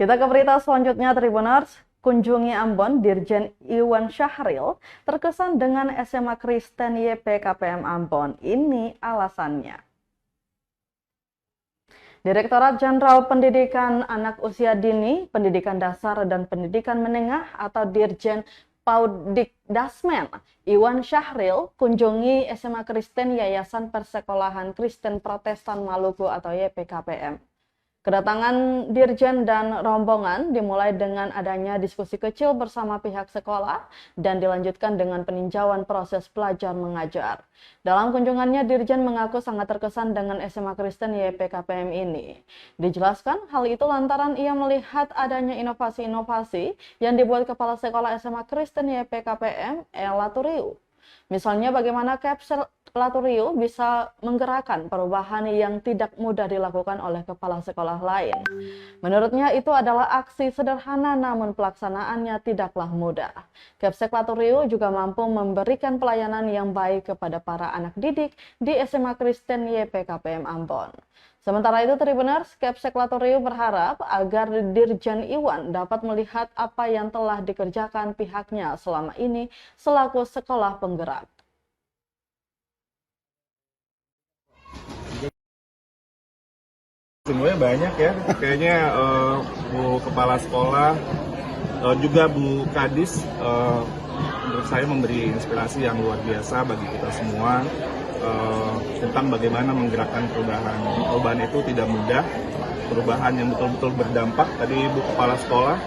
Kita ke berita selanjutnya, Tribuners. Kunjungi Ambon, Dirjen Iwan Syahril terkesan dengan SMA Kristen YPKPM Ambon. Ini alasannya. Direktorat Jenderal Pendidikan Anak Usia Dini, Pendidikan Dasar dan Pendidikan Menengah atau Dirjen Paudikdasmen Iwan Syahril kunjungi SMA Kristen Yayasan Persekolahan Kristen Protestan Maluku atau YPKPM. Kedatangan Dirjen dan rombongan dimulai dengan adanya diskusi kecil bersama pihak sekolah dan dilanjutkan dengan peninjauan proses belajar mengajar. Dalam kunjungannya, Dirjen mengaku sangat terkesan dengan SMA Kristen YPKPM ini. Dijelaskan hal itu lantaran ia melihat adanya inovasi-inovasi yang dibuat Kepala Sekolah SMA Kristen YPKPM, Ella Turiu. Misalnya bagaimana Kapsel Laturiu bisa menggerakkan perubahan yang tidak mudah dilakukan oleh kepala sekolah lain. Menurutnya itu adalah aksi sederhana namun pelaksanaannya tidaklah mudah. Kapsel Laturiu juga mampu memberikan pelayanan yang baik kepada para anak didik di SMA Kristen YPKPM Ambon. Sementara itu, Tribuners, Kapsel Laturiu berharap agar Dirjen Iwan dapat melihat apa yang telah dikerjakan pihaknya selama ini selaku sekolah penggerak. Sebenarnya banyak ya, kayaknya Bu Kepala Sekolah, juga Bu Kadis, menurut saya memberi inspirasi yang luar biasa bagi kita semua tentang bagaimana menggerakkan perubahan. Perubahan itu tidak mudah, perubahan yang betul-betul berdampak. Tadi Bu Kepala Sekolah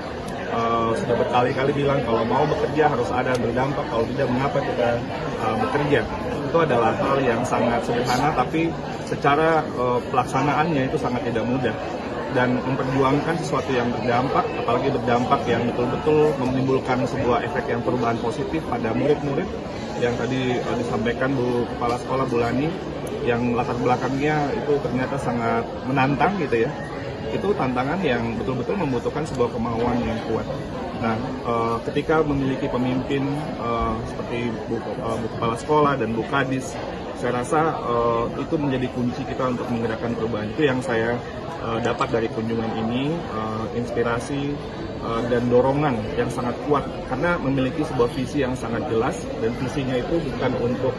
sudah berkali-kali bilang kalau mau bekerja harus ada berdampak, kalau tidak mengapa kita bekerja. Itu adalah hal yang sangat sederhana, tapi secara pelaksanaannya itu sangat tidak mudah. Dan memperjuangkan sesuatu yang berdampak, apalagi berdampak yang betul-betul menimbulkan sebuah efek yang perubahan positif pada murid-murid yang tadi disampaikan Bu Kepala Sekolah Bulani, yang latar belakangnya itu ternyata sangat menantang gitu ya. Itu tantangan yang betul-betul membutuhkan sebuah kemauan yang kuat. Nah, ketika memiliki pemimpin seperti Bu Kepala Sekolah dan Bu Kadis, saya rasa itu menjadi kunci kita untuk menggerakkan perubahan. Itu yang saya dapat dari kunjungan ini, inspirasi dan dorongan yang sangat kuat karena memiliki sebuah visi yang sangat jelas, dan visinya itu bukan untuk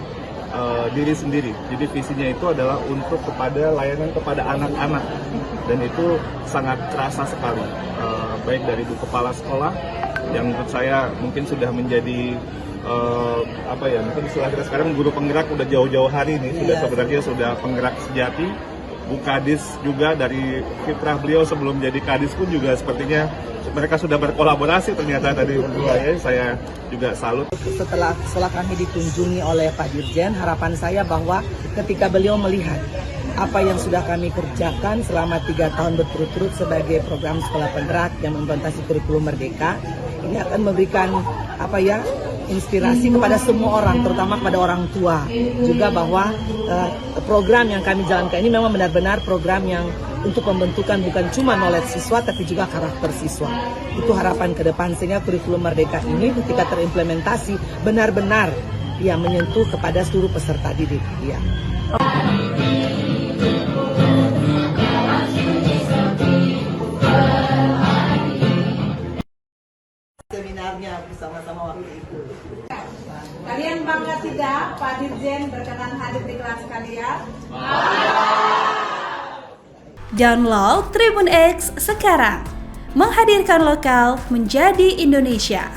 diri sendiri. Jadi visinya itu adalah untuk layanan kepada anak-anak, dan itu sangat terasa sekali, baik dari Bu Kepala Sekolah yang menurut saya mungkin sudah menjadi mungkin istilah kita sekarang guru penggerak udah jauh-jauh hari ini, sebenarnya sudah penggerak sejati. Bu Kadis juga dari fitrah beliau sebelum jadi Kadis pun juga sepertinya mereka sudah berkolaborasi ternyata tadi berdua ya. Saya juga salut. Setelah kami dikunjungi oleh Pak Dirjen, harapan saya bahwa ketika beliau melihat apa yang sudah kami kerjakan selama 3 tahun berturut-turut sebagai program sekolah penggerak yang mengimplementasi kurikulum Merdeka, ini akan memberikan inspirasi kepada semua orang, terutama kepada orang tua juga, bahwa program yang kami jalankan ini memang benar-benar program yang untuk pembentukan bukan cuma knowledge siswa tapi juga karakter siswa. Itu harapan ke depan, sehingga kurikulum Merdeka ini ketika terimplementasi benar-benar menyentuh kepada seluruh peserta didik. Seminarnya bersama-sama waktu itu. Kalian bangga tidak Pak Dirjen berkenan hadir di kelas kalian? Download Tribun X sekarang, menghadirkan lokal menjadi Indonesia.